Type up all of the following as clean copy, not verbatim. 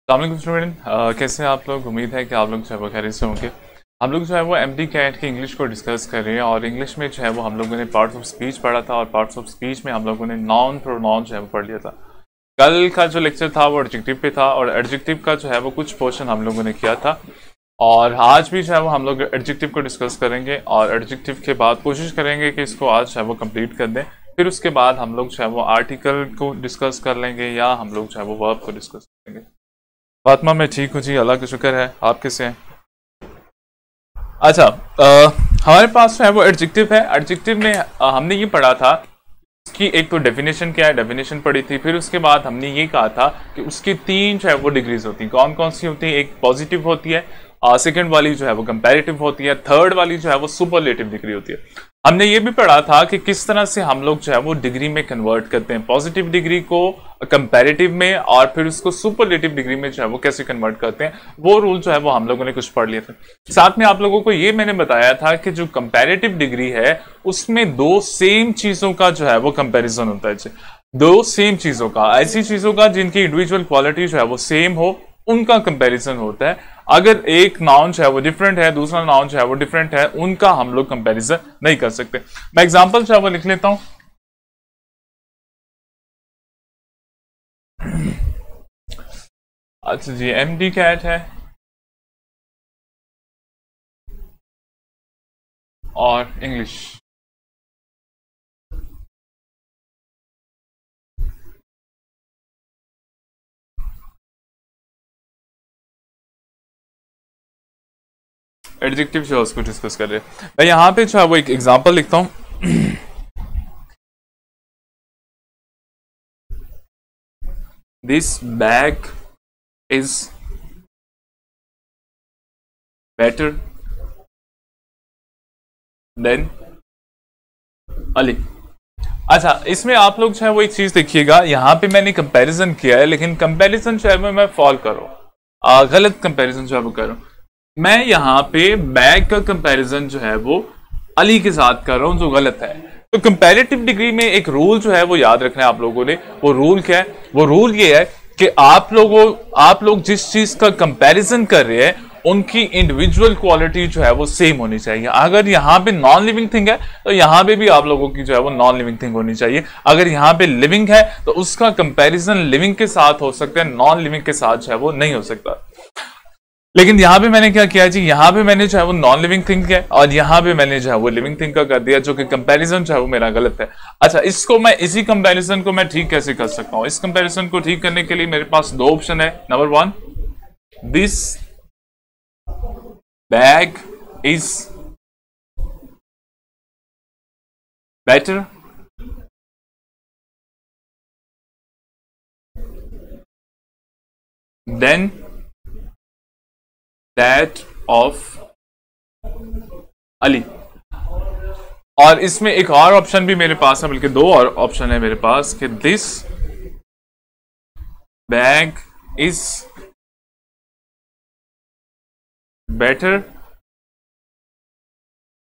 अस्सलाम स्टूडेंट, कैसे हैं आप लोग। उम्मीद है कि आप लोग जो है वो खैरियत से होंगे। हम लोग जो है वो एमडी कैट की इंग्लिश को डिस्कस कर रहे हैं और इंग्लिश में जो है वो हम लोगों ने पार्ट्स ऑफ स्पीच पढ़ा था और पार्ट्स ऑफ स्पीच में हम लोगों ने नॉन प्रोनाउन जो है वो पढ़ लिया था। कल का जो लेक्चर था वो एडजेक्टिव पे था और एडजेक्टिव का जो है वो कुछ पोर्शन हम लोगों ने किया था और आज भी जो है वो हम लोग एडजेक्टिव को डिस्कस करेंगे और एडजेक्टिव के बाद कोशिश करेंगे कि इसको आज जो है वो कंप्लीट कर दें। फिर उसके बाद हम लोग जो है वो आर्टिकल को डिस्कस कर लेंगे या हम लोग जो है वो वर्ब को डिस्कस करेंगे। फातिमा, मैं ठीक हूँ जी, अल्लाह का शुक्र है। आप कैसे हैं? अच्छा, हमारे पास जो है वो एडजेक्टिव है। एडजेक्टिव में हमने ये पढ़ा था कि एक तो डेफिनेशन क्या है, डेफिनेशन पढ़ी थी। फिर उसके बाद हमने ये कहा था कि उसकी तीन जो है वो डिग्रीज होती हैं। कौन कौन सी होती है? एक पॉजिटिव होती है, सेकेंड वाली जो है वो कंपैरेटिव होती है, थर्ड वाली जो है वो सुपरलेटिव डिग्री होती है। हमने ये भी पढ़ा था कि किस तरह से हम लोग जो है वो डिग्री में कन्वर्ट करते हैं, पॉजिटिव डिग्री को कंपैरेटिव में और फिर उसको सुपरलेटिव डिग्री में जो है वो कैसे कन्वर्ट करते हैं। वो रूल जो है वो हम लोगों ने कुछ पढ़ लिए थे। साथ में आप लोगों को ये मैंने बताया था कि जो कंपैरेटिव डिग्री है उसमें दो सेम चीजों का जो है वो कंपैरिजन होता है। दो सेम चीजों का, ऐसी चीजों का जिनकी इंडिविजुअल क्वालिटी जो है वो सेम हो, उनका कंपैरिजन होता है। अगर एक नाउन जो है वो डिफरेंट है, दूसरा नाउन जो है वो डिफरेंट है, उनका हम लोग कंपैरिजन नहीं कर सकते। मैं एग्जांपल जो है वो लिख लेता हूं। अच्छा जी, एमडी कैट है और इंग्लिश। एडजेक्टिव जो है उसको डिस्कस कर रहे हैं। मैं यहां पे जो है वो एक एग्जांपल लिखता हूं। This bag is better then Ali. अच्छा, इसमें आप लोग जो है वो एक चीज देखिएगा, यहां पे मैंने कंपैरिजन किया है लेकिन कंपैरिजन जो है मैं फॉल कर रहा हूं, गलत कंपैरिजन जो है वो कर रहा हूं। मैं यहाँ पे बैग का कंपैरिजन जो है वो अली के साथ कर रहा हूं, जो गलत है। तो कंपैरेटिव डिग्री में एक रूल जो है वो याद रखना है आप लोगों ने। वो रूल क्या है? वो रूल ये है कि आप लोग जिस चीज का कंपैरिजन कर रहे हैं उनकी इंडिविजुअल क्वालिटी जो है वो सेम होनी चाहिए। अगर यहाँ पे नॉन लिविंग थिंग है तो यहाँ पे भी आप लोगों की जो है वो नॉन लिविंग थिंग होनी चाहिए। अगर यहाँ पे लिविंग है तो उसका कंपैरिजन लिविंग के साथ हो सकता है, नॉन लिविंग के साथ जो है वो नहीं हो सकता। लेकिन यहाँ पे मैंने क्या किया जी, यहाँ पे मैंने जो है वो नॉन लिविंग थिंग किया और यहाँ पे मैंने जो है वो लिविंग थिंग का कर दिया, जो कि कंपैरिजन जो है वो मेरा गलत है। अच्छा, इसी कंपैरिजन को मैं ठीक कैसे कर सकता हूँ? इस कंपैरिजन को ठीक करने के लिए मेरे पास दो ऑप्शन है। Number one, this bag is better then that of Ali. और इसमें एक और ऑप्शन भी मेरे पास है, बल्कि दो और ऑप्शन है मेरे पास, कि this bag is better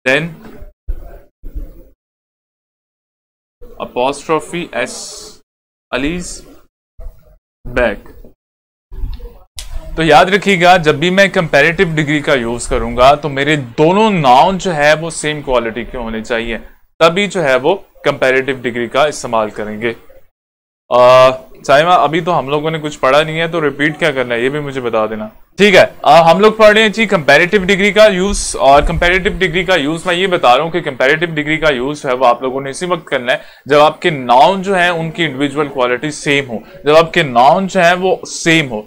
then apostrophe S allies bag. तो याद रखिएगा, जब भी मैं कंपैरेटिव डिग्री का यूज करूंगा तो मेरे दोनों नाउन जो है वो सेम क्वालिटी के होने चाहिए, तभी जो है वो कंपैरेटिव डिग्री का इस्तेमाल करेंगे। साइमा, अभी तो हम लोगों ने कुछ पढ़ा नहीं है तो रिपीट क्या करना है ये भी मुझे बता देना, ठीक है। हम लोग पढ़ रहे हैं जी कंपैरेटिव डिग्री का यूज। और कंपैरेटिव डिग्री का यूज मैं ये बता रहा हूँ कि कंपैरेटिव डिग्री का यूज है वो आप लोगों ने इसी वक्त करना है जब आपके नाउन जो है उनकी इंडिविजुअल क्वालिटी सेम हो, जब आपके नाउन जो है वो सेम हो।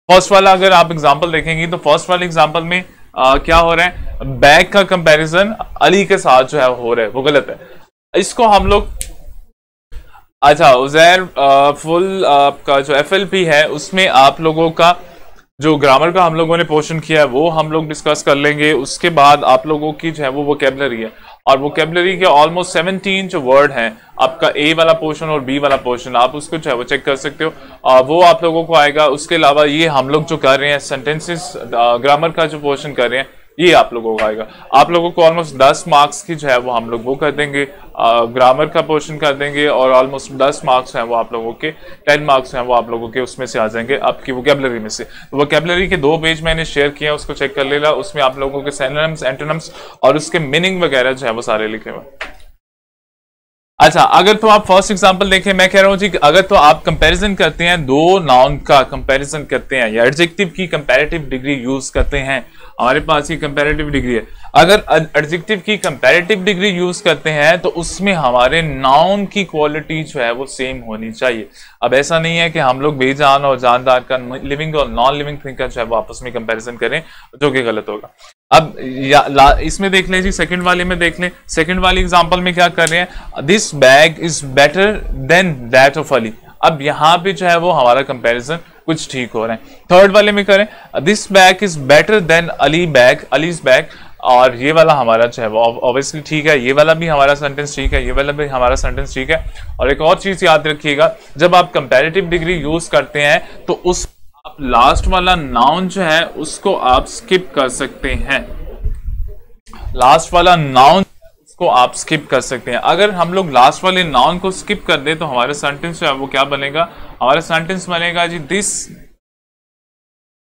फर्स्ट वाला अगर आप एग्जांपल देखेंगे तो फर्स्ट वाले एग्जांपल में क्या हो रहा है? बैग का कंपैरिजन अली के साथ जो है हो रहा है, वो गलत है। इसको हम लोग, अच्छा उजैर, फुल आपका जो FLP है उसमें आप लोगों का जो ग्रामर का हम लोगों ने पोर्शन किया है वो हम लोग डिस्कस कर लेंगे। उसके बाद आप लोगों की जो है वो वोकैबुलरी है और वोकैबुलरी के ऑलमोस्ट 17 जो वर्ड हैं, आपका A वाला पोर्शन और B वाला पोर्शन, आप उसको जो है वो चेक कर सकते हो, वो आप लोगों को आएगा। उसके अलावा ये हम लोग जो कर रहे हैं सेंटेंसेस ग्रामर का जो पोर्शन कर रहे हैं ये आप लोगों को आएगा। आप लोगों को ऑलमोस्ट 10 मार्क्स की जो है वो हम लोग वो कर देंगे, ग्रामर का पोर्शन कर देंगे, और ऑलमोस्ट 10 मार्क्स हैं वो आप लोगों के, 10 मार्क्स हैं वो आप लोगों के उसमें से आ जाएंगे आपकी वोकैबुलरी में से। तो वोकैबुलरी के 2 पेज मैंने शेयर किया, उसको चेक कर लेना, उसमें आप लोगों के सिनोनिम्स, एंटोनिम्स और उसके मीनिंग वगैरह जो है वो सारे लिखे हुए। अच्छा, अगर तो आप फर्स्ट एग्जांपल देखें, मैं कह रहा हूं जी अगर तो आप कंपैरिजन करते हैं, 2 नाउन का कंपैरिजन करते हैं या एडजेक्टिव की कंपैरेटिव डिग्री यूज करते हैं, हमारे पास ये कंपैरेटिव डिग्री है, अगर एडजेक्टिव की कंपैरेटिव डिग्री यूज करते हैं तो उसमें हमारे नाउन की क्वालिटी जो है वो सेम होनी चाहिए। अब ऐसा नहीं है कि हम लोग बेजान और जानदार का, लिविंग और नॉन लिविंग थिंग का जो है वो आपस में कंपैरिजन करें, जो कि गलत होगा। अब इसमें देख लें जी, सेकंड वाले में देख लें, सेकंड वाली एग्जांपल में क्या कर रहे हैं, this bag is better then that of Ali. अब यहां पे जो है वो हमारा कंपैरिजन कुछ ठीक हो रहा है। थर्ड वाले में करें, this bag is better then Ali bag, allies bag, और ये वाला हमारा जो है वो ऑब्वियसली ठीक है, ये वाला भी हमारा सेंटेंस ठीक है, ये वाला भी हमारा सेंटेंस ठीक है। और एक और चीज याद रखिएगा, जब आप कंपैरेटिव डिग्री यूज करते हैं तो उस आप लास्ट वाला नाउन जो है उसको आप स्किप कर सकते हैं, लास्ट वाला नाउन उसको आप स्किप कर सकते हैं। अगर हम लोग लास्ट वाले नाउन को स्किप कर दे तो हमारा सेंटेंस जो है वो क्या बनेगा, हमारा सेंटेंस बनेगा जी, this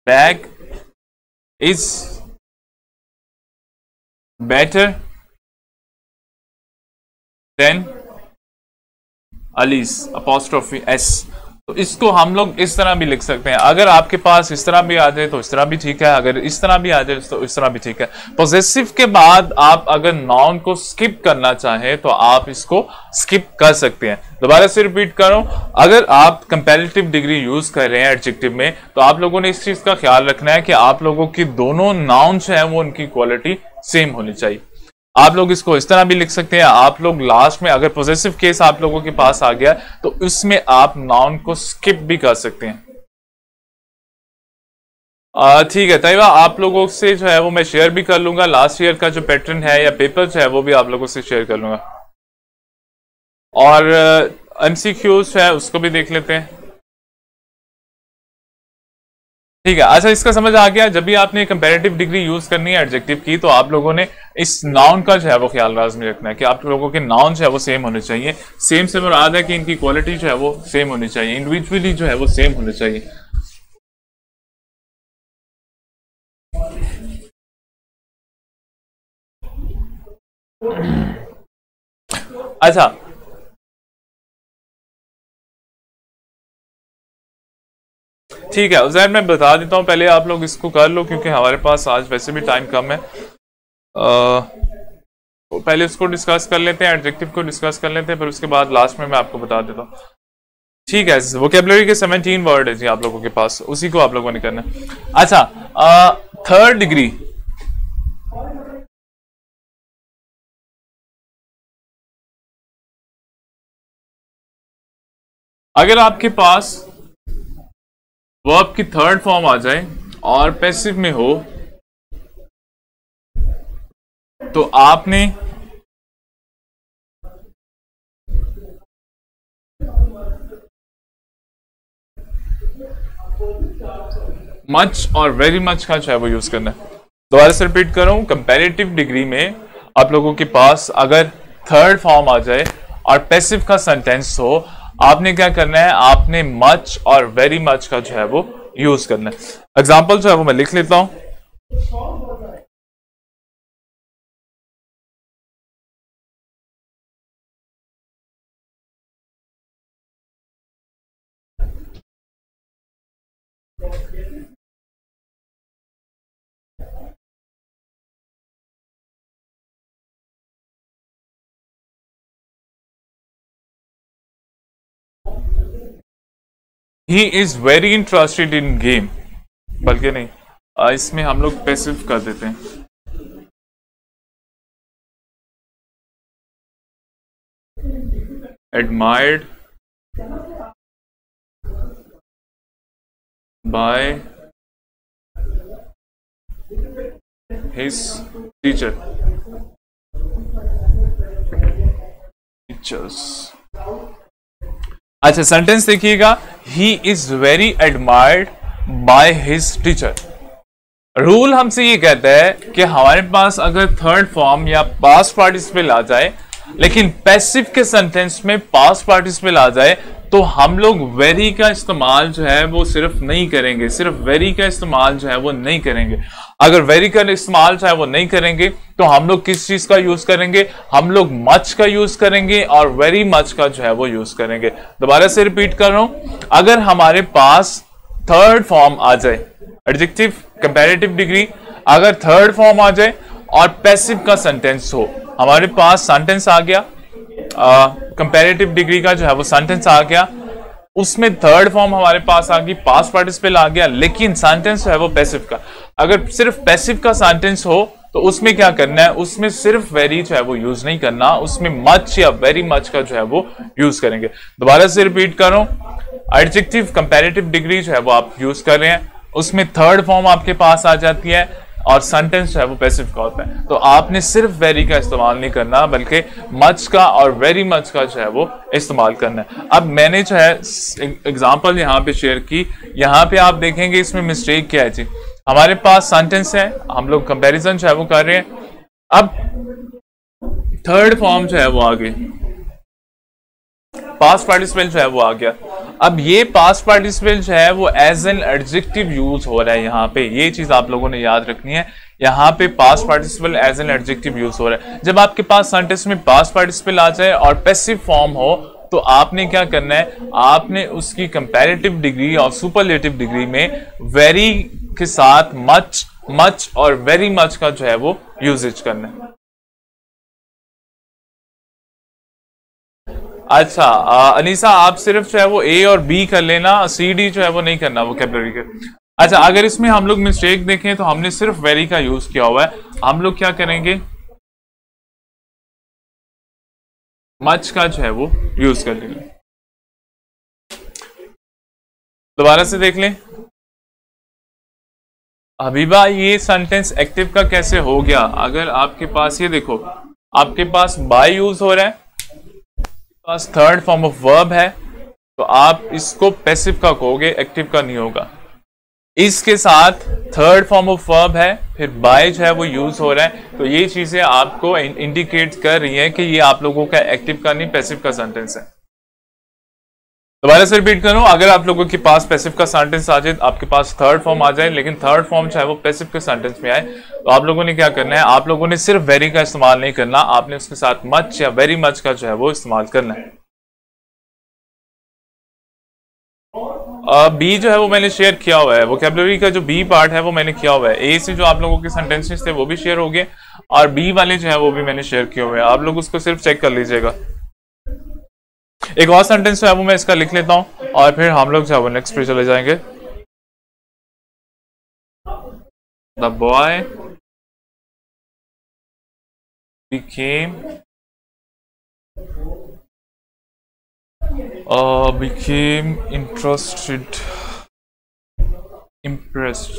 bag is better than Ali's apostrophe S. तो इसको हम लोग इस तरह भी लिख सकते हैं, अगर आपके पास इस तरह भी आ जाए तो इस तरह भी ठीक है, अगर इस तरह भी आ जाए तो इस तरह भी ठीक है। पॉजेसिव के बाद आप अगर नाउन को स्किप करना चाहें तो आप इसको स्किप कर सकते हैं। दोबारा से रिपीट करो, अगर आप कंपैरेटिव डिग्री यूज कर रहे हैं एडजेक्टिव में तो आप लोगों ने इस चीज का ख्याल रखना है कि आप लोगों की दोनों नाउन जो है वो उनकी क्वालिटी सेम होनी चाहिए। आप लोग इसको इस तरह भी लिख सकते हैं, आप लोग लास्ट में अगर पॉजेसिव केस आप लोगों के पास आ गया तो उसमें आप नाउन को स्किप भी कर सकते हैं। ठीक है तैयबा, आप लोगों से जो है वो मैं शेयर भी कर लूंगा, लास्ट ईयर का जो पैटर्न है या पेपर जो है वो भी आप लोगों से शेयर कर लूंगा, और एमसीक्यूज है उसको भी देख लेते हैं। ठीक है, अच्छा इसका समझ आ गया। जब भी आपने कंपैरेटिव डिग्री यूज करनी है एडजेक्टिव की तो आप लोगों ने इस नाउन का जो है वो ख्याल लाजमी रखना है कि आप लोगों के नाउन जो है वो सेम होने चाहिए। सेम से मुराद है कि इनकी क्वालिटी जो है वो सेम होनी चाहिए, इंडिविजुअली जो है वो सेम होने चाहिए। अच्छा ठीक है उजैर, मैं बता देता हूँ, पहले आप लोग इसको कर लो क्योंकि हमारे पास आज वैसे भी टाइम कम है। तो पहले उसको डिस्कस कर लेते हैं, एडजेक्टिव को डिस्कस कर लेते हैं, फिर उसके बाद लास्ट में मैं आपको बता देता हूँ। ठीक है, वोकैबुलरी के 17 वर्ड है जी आप लोगों के पास, उसी को आप लोगों ने करना है। अच्छा, थर्ड डिग्री, अगर आपके पास वर्ब की थर्ड फॉर्म आ जाए और पैसिव में हो तो आपने मच और वेरी मच का जो है वो यूज करना है। दोबारा से रिपीट कर रहा हूं, कंपैरेटिव डिग्री में आप लोगों के पास अगर थर्ड फॉर्म आ जाए और पैसिव का सेंटेंस हो, आपने क्या करना है, आपने मच और वेरी मच का जो है वो यूज करना है। एग्जांपल जो है वो मैं लिख लेता हूं। He is very interested in game, बल्कि नहीं, इसमें हम लोग पैसिव कर देते हैं। Admired by his teachers. अच्छा सेंटेंस देखिएगा, he is very admired by his teacher. Rule हमसे ये कहता है कि हमारे पास अगर थर्ड फॉर्म या पास्ट पार्टिसिपल आ जाए, लेकिन पैसिव के सेंटेंस में पास्ट पार्टिसिपल आ जाए, तो हम लोग वेरी का इस्तेमाल जो है वो सिर्फ नहीं करेंगे, सिर्फ वेरी का इस्तेमाल जो है वो नहीं करेंगे। अगर वेरी का इस्तेमाल जो है वो नहीं करेंगे तो हम लोग किस चीज का यूज करेंगे? हम लोग मच का यूज करेंगे और वेरी मच का जो है वो यूज करेंगे। दोबारा से रिपीट कर रहा हूं, अगर हमारे पास थर्ड फॉर्म आ जाए, एडजेक्टिव कंपैरेटिव डिग्री, अगर थर्ड फॉर्म आ जाए और पैसिव का सेंटेंस हो, हमारे पास सेंटेंस आ गया, कंपैरेटिव डिग्री का जो है वो सेंटेंस आ गया, उसमें थर्ड फॉर्म हमारे पास आ गई, पास्ट पार्टिसिपल आ गया, लेकिन सेंटेंस जो है वो पैसिव का। अगर सिर्फ पैसिव का सेंटेंस हो तो उसमें क्या करना है? उसमें सिर्फ वेरी जो है वो यूज नहीं करना, उसमें मच या वेरी मच का जो है वो यूज करेंगे। दोबारा से रिपीट कर रहा हूं, एडजेक्टिव कंपैरेटिव डिग्री जो है वो आप यूज कर रहे हैं, उसमें थर्ड फॉर्म आपके पास आ जाती है और सेंटेंस जो है वो पैसिव का होता है। तो आपने सिर्फ वेरी का इस्तेमाल नहीं करना, बल्कि मच का और वेरी मच का जो है वो इस्तेमाल करना है। अब मैंने जो है एग्जांपल यहाँ पे शेयर की, यहाँ पे आप देखेंगे इसमें मिस्टेक क्या है जी। हमारे पास सेंटेंस है, हम लोग कंपैरिजन जो है वो कर रहे हैं, अब थर्ड फॉर्म जो है वो आ गई, पास्ट पार्टिसिपल जो है वो आ गया। अब ये पास्ट पार्टिसिपल जो है वो एज एन एडजेक्टिव यूज हो रहा है यहाँ पे, ये चीज आप लोगों ने याद रखनी है। यहाँ पे past participle as an adjective use हो रहा है। जब आपके पास सेंटेंस में पास्ट पार्टिसिपल आ जाए और पैसिव फॉर्म हो तो आपने क्या करना है? आपने उसकी कंपैरेटिव डिग्री और सुपरलेटिव डिग्री में वेरी के साथ मच, मच और वेरी मच का जो है वो यूजेज करना है। अच्छा अनीसा, आप सिर्फ जो है वो ए और बी कर लेना, सी डी जो है वो नहीं करना वोकैबुलरी के। अच्छा, अगर इसमें हम लोग मिस्टेक देखें तो हमने सिर्फ वेरी का यूज किया हुआ है, हम लोग क्या करेंगे? मच का जो है वो यूज कर लेंगे। दोबारा से देख लें। हबीबा, ये सेंटेंस एक्टिव का कैसे हो गया? अगर आपके पास ये देखो, आपके पास बाय यूज हो रहा है, पास थर्ड फॉर्म ऑफ वर्ब है, तो आप इसको पैसिव का कहोगे, एक्टिव का नहीं होगा। इसके साथ थर्ड फॉर्म ऑफ वर्ब है, फिर बाय जो है वो यूज हो रहा है, तो ये चीजें आपको इंडिकेट कर रही हैं कि ये आप लोगों का एक्टिव का नहीं पैसिव का सेंटेंस है। दोबारा से रिपीट करूं, अगर आप लोगों के पास पैसिव का सेंटेंस आ जाए, आपके पास थर्ड फॉर्म आ जाए, लेकिन थर्ड फॉर्म चाहे वो पैसिव के सेंटेंस में आए, तो आप लोगों ने क्या करना है? आप लोगों ने सिर्फ वेरी का इस्तेमाल नहीं करना, आपने उसके साथ मच या वेरी मच का जो है वो इस्तेमाल करना है। बी जो है वो मैंने शेयर किया हुआ है, वोकैबुलरी का जो बी पार्ट है वो मैंने किया हुआ है। ए से जो आप लोगों के सेंटेंसेस थे वो भी शेयर हो गए, और बी वाले जो है वो भी मैंने शेयर किए हुए हैं, आप लोग उसको सिर्फ चेक कर लीजिएगा। एक और सेंटेंस जो है वो मैं इसका लिख लेता हूं और फिर हम लोग जो है वो नेक्स्ट पे चले जाएंगे। The boy became impressed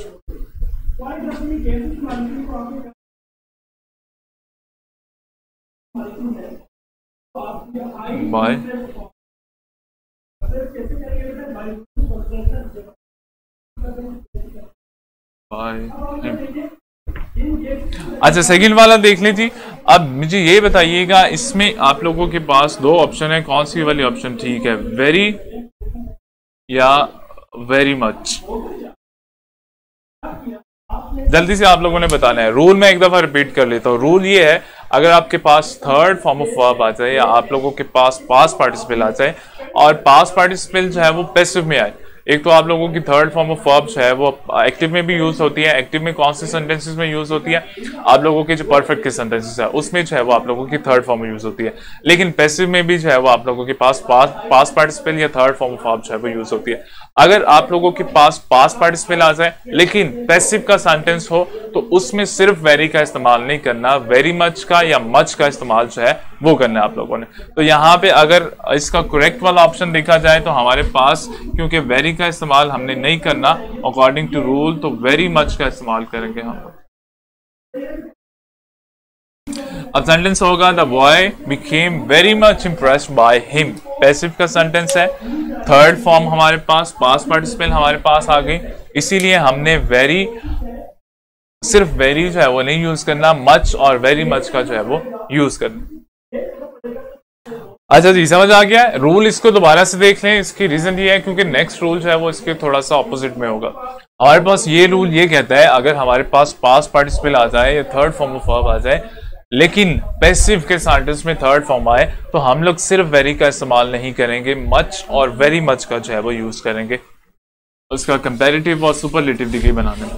by him। अच्छा, सेकंड वाला देख लीजिए। अब मुझे ये बताइएगा, इसमें आप लोगों के पास दो ऑप्शन है, कौन सी वाली ऑप्शन ठीक है? वेरी या वेरी मच? जल्दी से आप लोगों ने बताना है। रूल मैं एक दफा रिपीट कर लेता हूँ। रूल ये है, अगर आपके पास थर्ड फॉर्म ऑफ वर्ब आ जाए या आप लोगों के पास पास्ट पार्टिसिपल आ जाए और पास्ट पार्टिसिपल जो है वो पैसिव में आए, एक तो आप लोगों की थर्ड फॉर्म ऑफ वर्ब जो है वो एक्टिव में भी यूज होती है। एक्टिव में कौन से सेंटेंसेस में यूज होती है? आप लोगों के जो परफेक्ट के सेंटेंसेस है उसमें जो है वो आप लोगों की थर्ड फॉर्म में यूज होती है। लेकिन पैसिव में भी जो है वो आप लोगों के पास पास्ट पार्टिसिपल या थर्ड फॉर्म ऑफ वर्ब जो है वो यूज होती है। अगर आप लोगों के पास पास्ट पार्टिसिपल आ जाए लेकिन पैसिव का सेंटेंस हो तो उसमें सिर्फ वेरी का इस्तेमाल नहीं करना, वेरी मच का या मच का इस्तेमाल जो है वो करना है आप लोगों ने। तो यहाँ पे अगर इसका करेक्ट वाला ऑप्शन देखा जाए तो हमारे पास, क्योंकि वेरी का इस्तेमाल हमने नहीं करना अकॉर्डिंग टू रूल, तो वेरी मच का इस्तेमाल करेंगे हम लोग। अब सेंटेंस होगा the boy became very much impressed by him. Passive का सेंटेंस है, थर्ड फॉर्म हमारे पास पास्ट पार्टिसिपल हमारे पास आ गई, इसीलिए हमने वेरी सिर्फ वेरी जो है वो नहीं यूज करना, मच और वेरी मच का जो है वो यूज करना। अच्छा जी, समझ आ गया। रूल इसको दोबारा से देख लें। इसकी रीजन ये है क्योंकि नेक्स्ट रूल जो है वो इसके थोड़ा सा ऑपोजिट में होगा। हमारे पास ये रूल ये कहता है अगर हमारे पास पास्ट पार्टिसिपल आ जाए या थर्ड फॉर्म ऑफ वर्ब आ जाए, लेकिन पैसिव के सेंटेंस में थर्ड फॉर्म आए, तो हम लोग सिर्फ वेरी का इस्तेमाल नहीं करेंगे, मच और वेरी मच का जो है वो यूज करेंगे उसका कंपैरेटिव और सुपरलेटिव डिग्री बनाने में।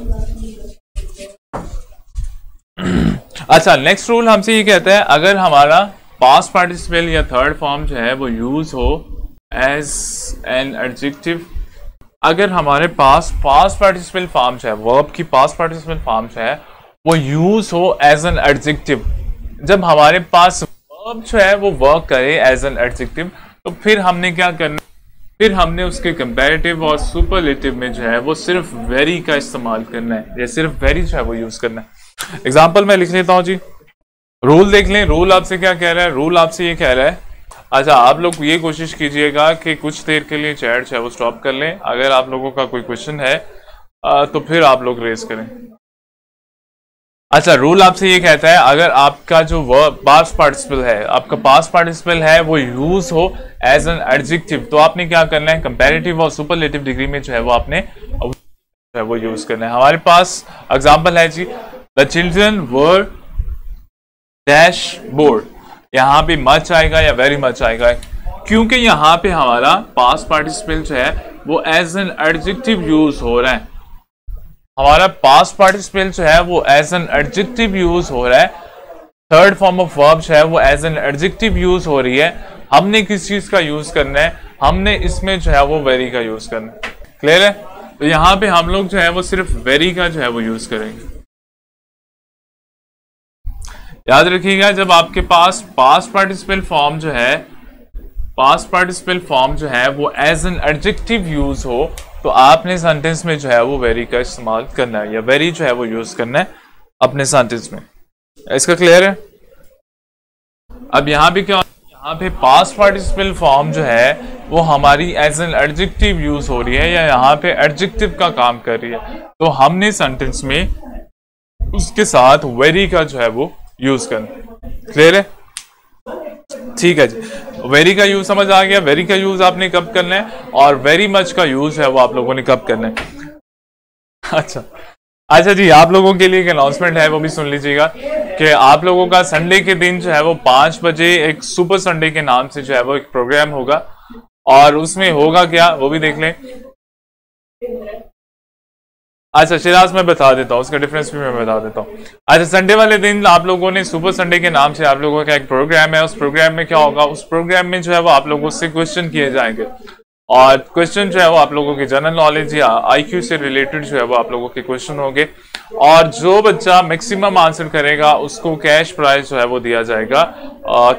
अच्छा, नेक्स्ट रूल हमसे ये कहता है अगर हमारा पास्ट पार्टिसिपल या थर्ड फॉर्म जो है वो यूज हो एज एन एडजेक्टिव, अगर हमारे पास पास्ट पार्टिसिपल फॉर्म जो है, वर्ब की पास्ट पार्टिसिपल फॉर्म जो है वो यूज हो एज एन एडजेक्टिव, जब हमारे पास वर्ब जो है वो वर्क करे एज एन एडजेक्टिव, तो फिर हमने क्या करना, फिर हमने उसके कंपैरेटिव और सुपरलेटिव में जो है वो सिर्फ वेरी का इस्तेमाल करना है, या सिर्फ वेरी जो है वो यूज करना है। एग्जाम्पल मैं लिख लेता हूं जी। रूल देख लें। रूल आपसे क्या कह रहा है? रूल आपसे ये कह रहा है, अच्छा आप लोग ये कोशिश कीजिएगा कि कुछ देर के लिए चैट जो है वो स्टॉप कर लें। अगर आप लोगों का कोई क्वेश्चन है तो फिर आप लोग रेज करें। अच्छा, रूल आपसे ये कहता है अगर आपका जो वर्ब पास्ट पार्टिसिपल है, आपका पास्ट पार्टिसिपल है वो यूज हो एज एन एडजेक्टिव, तो आपने क्या करना है, कंपैरेटिव और सुपरलेटिव डिग्री में जो है वो आपने वो यूज करना है। हमारे पास एग्जांपल है जी, the children were dash bored. यहां पे मच आएगा या वेरी मच आएगा, क्योंकि यहां पे हमारा पास्ट पार्टिसिपल जो है वो एज एन एडजेक्टिव यूज हो रहा है। हमारा पास्ट पार्टिसिपल जो है वो एज एन एडजेक्टिव यूज हो रहा है। थर्ड फॉर्म ऑफ वर्ब जो है वो एज एन एडजेक्टिव यूज हो रही है। हमने किस चीज का यूज करना है? हमने इसमें जो है वो वेरी का यूज करना है। क्लियर है? तो यहां पे हम लोग जो है वो सिर्फ वेरी का जो है वो यूज करेंगे। याद रखिएगा, जब आपके पास पास्ट पार्टिसिपल फॉर्म जो है, पास्ट पार्टिसिपल फॉर्म जो है वो एज एन एडजेक्टिव यूज हो, तो आपने सेंटेंस में जो है वो वेरी का इस्तेमाल करना है, या वेरी जो है वो यूज करना है अपने सेंटेंस में। इसका क्लियर है? अब यहां पे क्या, यहाँ पे पास्ट पार्टिसिपल फॉर्म जो है वो हमारी एज एन एडजेक्टिव यूज हो रही है, या यहाँ पे एडजेक्टिव का काम कर रही है, तो हमने सेंटेंस में उसके साथ वेरी का जो है वो यूज करना। क्लियर है? ठीक है जी, वेरी का यूज समझ आ गया। वेरी का यूज आपने कब करना है, और वेरी मच का यूज है वो आप लोगों ने कब करना है। अच्छा अच्छा जी, आप लोगों के लिए एक अनाउंसमेंट है, वो भी सुन लीजिएगा कि आप लोगों का संडे के दिन जो है वो 5 बजे एक सुपर संडे के नाम से जो है वो एक प्रोग्राम होगा, और उसमें होगा क्या वो भी देख लें। अच्छा शिराज, मैं बता देता हूँ उसका डिफरेंस भी मैं बता देता हूँ। अच्छा, संडे वाले दिन आप लोगों ने सुपर संडे के नाम से आप लोगों का एक प्रोग्राम है। उस प्रोग्राम में क्या होगा, उस प्रोग्राम में जो है वो आप लोगों से क्वेश्चन किए जाएंगे, और क्वेश्चन जो है वो आप लोगों की जनरल नॉलेज या आईक्यू से रिलेटेड जो है वो आप लोगों के क्वेश्चन होंगे, और जो बच्चा मैक्सिमम आंसर करेगा उसको कैश प्राइज जो है वो दिया जाएगा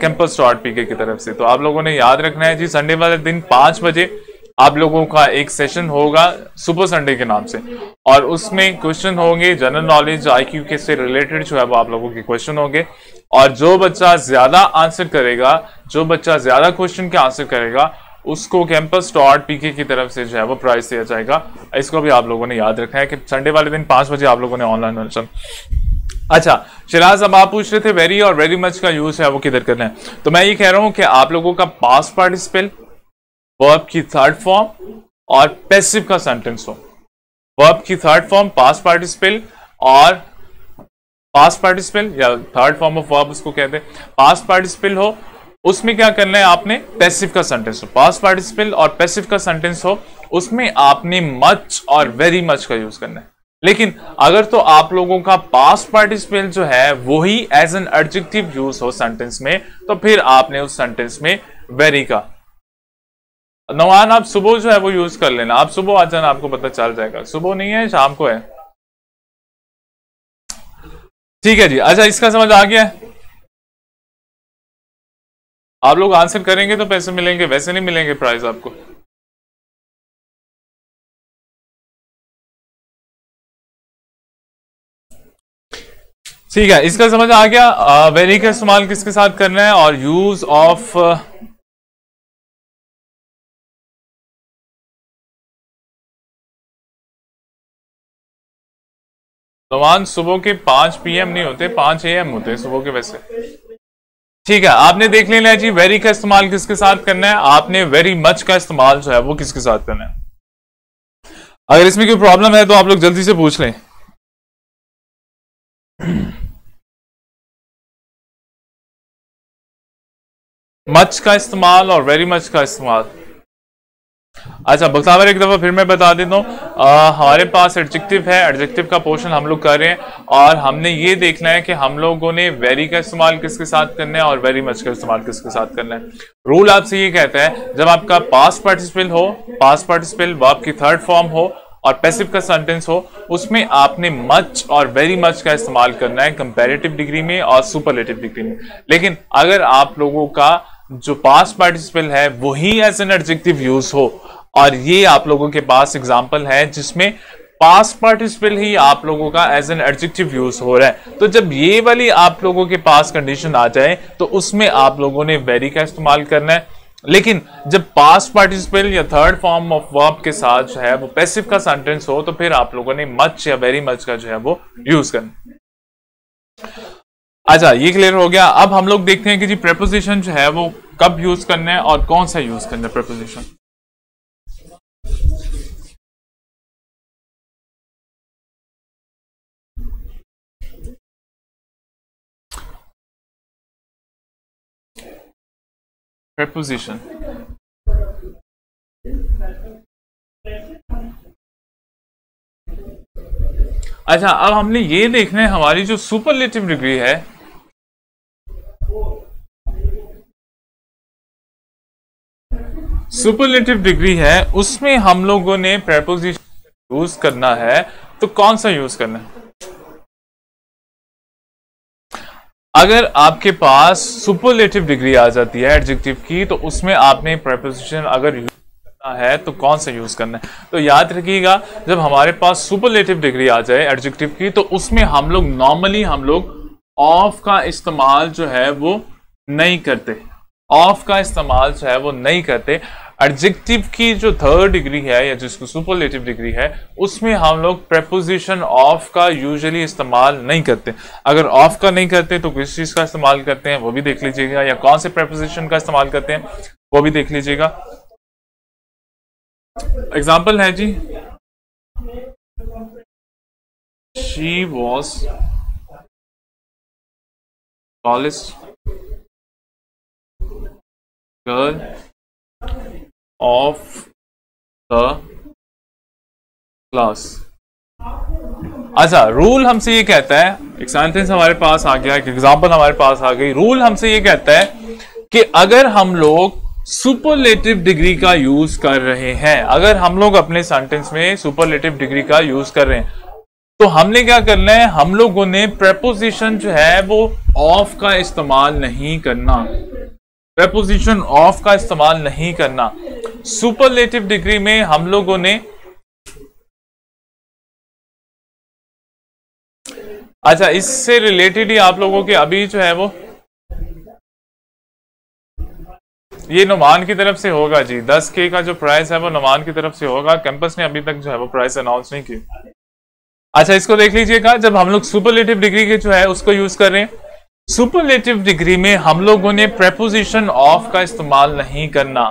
campus.pk की तरफ से। तो आप लोगों ने याद रखना है जी, संडे वाले दिन 5 बजे आप लोगों का एक सेशन होगा सुपर संडे के नाम से, और उसमें क्वेश्चन होंगे जनरल नॉलेज आईक्यू के से रिलेटेड जो है वो आप लोगों के क्वेश्चन होंगे, और जो बच्चा ज्यादा आंसर करेगा, जो बच्चा ज्यादा क्वेश्चन के आंसर करेगा, उसको campus.pk की तरफ से जो है वो प्राइज दिया जाएगा। इसको भी आप लोगों ने याद रखना है कि संडे वाले दिन 5 बजे आप लोगों ने ऑनलाइन होना। अच्छा शिराज, अब आप पूछ रहे थे वेरी और वेरी मच का यूज है वो किधर करना है, तो मैं ये कह रहा हूं कि आप लोगों का पास्ट पार्टिसिपल, वर्ब की थर्ड फॉर्म और पैसिव का सेंटेंस हो। वर्ब की थर्ड फॉर्म पास्ट पार्टिसिपल, और पास्ट पार्टिसिपल या थर्ड फॉर्म ऑफ वर्ब उसको कहते हैं, पास्ट पार्टिसिपल हो, उसमें क्या करना है आपने, पैसिव का सेंटेंस हो। पास्ट पार्टिसिपल और पैसिव का सेंटेंस हो, उसमें आपने मच और वेरी मच का यूज करना है। लेकिन अगर तो आप लोगों का पास्ट पार्टिसिपल जो है वही एज एन एडजेक्टिव यूज हो सेंटेंस में, तो फिर आपने उस सेंटेंस में वेरी का। नवान, आप सुबह जो है वो यूज कर लेना, आप सुबह आ जाना, आपको पता चल जाएगा। सुबह नहीं है, शाम को है। ठीक है जी। अच्छा, इसका समझ आ गया है? आप लोग आंसर करेंगे तो पैसे मिलेंगे, वैसे नहीं मिलेंगे प्राइस आपको। ठीक है, इसका समझ आ गया। वेरी का इस्तेमाल किसके साथ करना है, और यूज ऑफ नौमान सुबह के 5 PM नहीं होते, 5 AM होते हैं सुबह के वैसे। ठीक है, आपने देख लेना है जी वेरी का इस्तेमाल किसके साथ करना है, आपने वेरी मच का इस्तेमाल जो है वो किसके साथ करना है। अगर इसमें कोई प्रॉब्लम है तो आप लोग जल्दी से पूछ लें। मच का इस्तेमाल और वेरी मच का इस्तेमाल। अच्छा बख्तावर, एक दफा फिर मैं बता देता हूँ, हमारे पास एडजेक्टिव है, एडजेक्टिव का पोर्शन हम लोग कर रहे हैं और हमने ये देखना है कि हम लोगों ने वेरी का इस्तेमाल किसके साथ करना है और वेरी मच का इस्तेमाल किसके साथ करना है। रूल आपसे ये कहता है जब आपका पास्ट पार्टिसिपल हो, पास्ट पार्टिसिपल वर्ब की थर्ड फॉर्म हो और पैसिव का सेंटेंस हो, उसमें आपने मच और वेरी मच का इस्तेमाल करना है कंपैरेटिव डिग्री में और सुपरलेटिव डिग्री में। लेकिन अगर आप लोगों का जो पास्ट पार्टिसिपल है वही एज एन एडजेक्टिव यूज हो, और ये आप लोगों के पास एग्जांपल है जिसमें पास्ट पार्टिसिपल ही आप लोगों का एज एन एडजेक्टिव यूज हो रहा है, तो जब ये वाली आप लोगों के पास कंडीशन आ जाए तो उसमें आप लोगों ने वेरी का इस्तेमाल करना है। लेकिन जब पास्ट पार्टिसिपल या थर्ड फॉर्म ऑफ वर्ब के साथ जो है वो पैसिव का सेंटेंस हो तो फिर आप लोगों ने मच या वेरी मच का जो है वो यूज करना। अच्छा ये क्लियर हो गया। अब हम लोग देखते हैं कि जी प्रेपोजिशन जो है वो कब यूज करना है और कौन सा यूज करना है प्रेपोजिशन। प्रेपोजिशन अच्छा, अब हमने ये देखना है हमारी जो सुपरलेटिव डिग्री है, सुपरलेटिव डिग्री है उसमें हम लोगों ने प्रेपोजिशन यूज करना है, तो कौन सा यूज करना है। अगर आपके पास सुपरलेटिव डिग्री आ जाती है एडजेक्टिव की तो उसमें आपने प्रेपोजिशन अगर यूज करना है तो कौन सा यूज करना है। तो याद रखिएगा जब हमारे पास सुपरलेटिव डिग्री आ जाए एडजेक्टिव की तो उसमें हम लोग नॉर्मली हम लोग ऑफ का इस्तेमाल जो है वो नहीं करते, ऑफ का इस्तेमाल जो है वो नहीं करते। एडजेक्टिव की जो थर्ड डिग्री है या जिसको सुपरलेटिव डिग्री है उसमें हम लोग प्रेपोजिशन ऑफ का यूजुअली इस्तेमाल नहीं करते। अगर ऑफ का नहीं करते तो किस चीज का इस्तेमाल करते हैं वो भी देख लीजिएगा, या कौन से प्रेपोजिशन का इस्तेमाल करते हैं वो भी देख लीजिएगा। एग्जाम्पल है जी, she was tallest girl of the class. अच्छा रूल हमसे ये कहता है, एक सेंटेंस हमारे पास आ गया, एक एग्जांपल हमारे पास आ गई। रूल हमसे ये कहता है कि अगर हम लोग सुपरलेटिव डिग्री का यूज कर रहे हैं, अगर हम लोग अपने सेंटेंस में सुपरलेटिव डिग्री का यूज कर रहे हैं तो हमने क्या करना है, हम लोगों ने प्रेपोजिशन जो है वो ऑफ का इस्तेमाल नहीं करना, प्रेपोजिशन ऑफ का इस्तेमाल नहीं करना। सुपरलेटिव डिग्री में हम लोगों ने, अच्छा इससे रिलेटेड ही आप लोगों के अभी जो है वो ये नुमान की तरफ से होगा जी, 10K का जो प्राइस है वो नुमान की तरफ से होगा, कैंपस ने अभी तक जो है वो प्राइस अनाउंस नहीं की। अच्छा इसको देख लीजिएगा, जब हम लोग सुपरलेटिव डिग्री के जो है उसको यूज कर रहे हैं, सुपरलेटिव डिग्री में हम लोगों ने प्रेपोजिशन ऑफ का इस्तेमाल नहीं करना।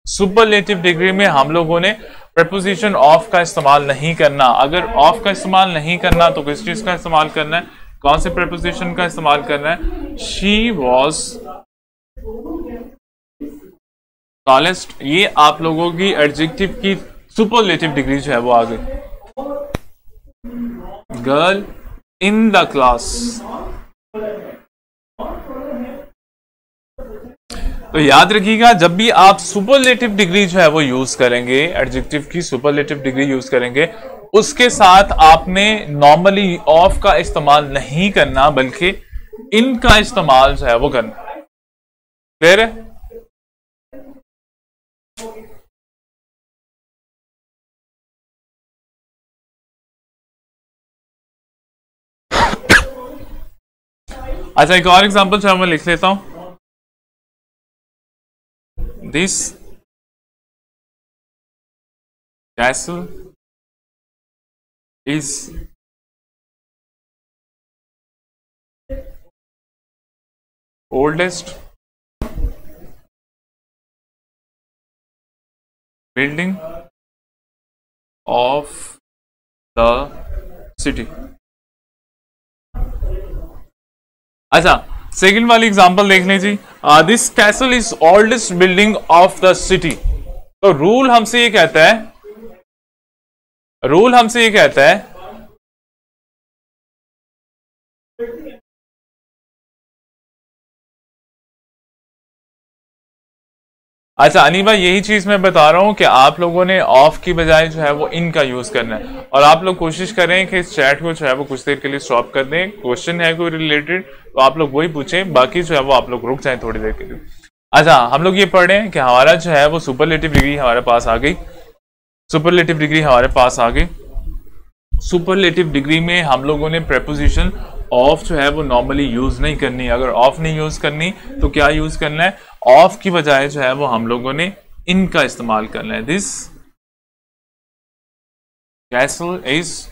सुपरलेटिव डिग्री में हम लोगों ने प्रेपोजिशन ऑफ का इस्तेमाल नहीं करना। अगर ऑफ का इस्तेमाल नहीं करना तो किस चीज का इस्तेमाल करना है, कौन से प्रेपोजिशन का इस्तेमाल करना है। शी वॉज टॉलेस्ट, ये आप लोगों की एडजेक्टिव की सुपरलेटिव डिग्री जो है वो आ गई। गर्ल इन द क्लास, तो याद रखिएगा जब भी आप सुपरलेटिव डिग्री जो है वो यूज करेंगे, एडजेक्टिव की सुपरलेटिव डिग्री यूज करेंगे, उसके साथ आपने नॉर्मली ऑफ का इस्तेमाल नहीं करना बल्कि इन का इस्तेमाल जो है वो करना। क्लियर है। अच्छा एक और एग्जांपल जो मैं लिख लेता हूं, this castle is oldest building of the city. अच्छा, सेकंड वाली एग्जांपल देख लीजिए। This castle is oldest building of the city. तो रूल हमसे ये कहता है, अच्छा अनीबा, यही चीज मैं बता रहा हूं कि आप लोगों ने ऑफ की बजाय जो है वो इन का यूज करना है, और आप लोग कोशिश करें कि इस चैट को जो है वो कुछ देर के लिए स्टॉप कर दें। क्वेश्चन है कोई रिलेटेड तो आप लोग वही पूछें, बाकी जो है वो आप लोग रुक जाएं थोड़ी देर के लिए। अच्छा, हम लोग ये पढ़ रहे हैं कि हमारा जो है वो सुपरलेटिव डिग्री हमारे पास आ गई। सुपरलेटिव डिग्री हमारे पास आ गई। सुपरलेटिव डिग्री में हम लोगों ने प्रेपोजिशन ऑफ जो है वो नॉर्मली यूज नहीं करनी। अगर ऑफ नहीं यूज करनी तो क्या यूज करना है? ऑफ की बजाय जो है वो हम लोगों ने इन का इस्तेमाल करना है। This castle is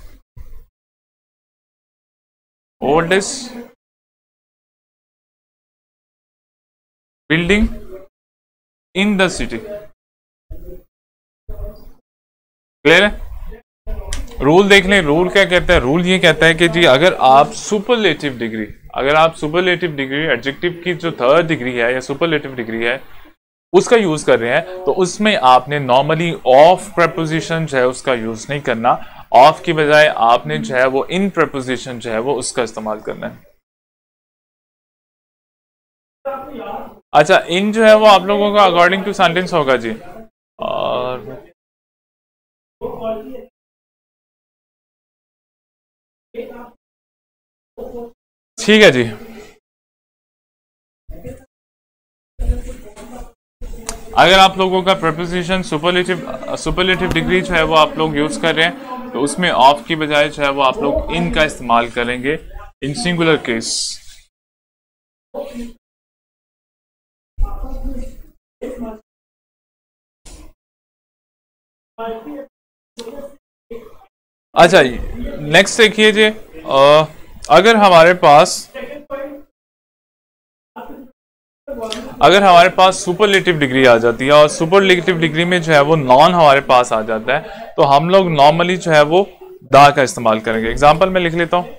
oldest building in the city. Clear है? रूल देख लें। रूल क्या कहता है? रूल ये कहता है कि जी अगर आप सुपरलेटिव डिग्री एडजेक्टिव की जो थर्ड डिग्री है या सुपरलेटिव डिग्री है उसका यूज कर रहे हैं तो उसमें आपने नॉर्मली ऑफ प्रपोजिशन जो है उसका यूज नहीं करना। ऑफ की बजाय आपने जो है वो इन प्रपोजिशन जो है वो उसका इस्तेमाल करना है। अच्छा, इन जो है वो आप लोगों का अकॉर्डिंग टू सेंटेंस होगा जी। और ठीक है जी। अगर आप लोगों का प्रपोजिशन सुपरलेटिव डिग्री जो है वो आप लोग यूज कर रहे हैं तो उसमें ऑफ की बजाय जो है वो आप लोग इन का इस्तेमाल करेंगे इन सिंगुलर केस। अच्छा, नेक्स्ट देखिए जी। अगर हमारे पास सुपरलेटिव डिग्री आ जाती है और सुपरलेटिव डिग्री में जो है वो नॉन हमारे पास आ जाता है तो हम लोग नॉर्मली जो है वो दा का इस्तेमाल करेंगे। एग्जांपल में लिख लेता हूं।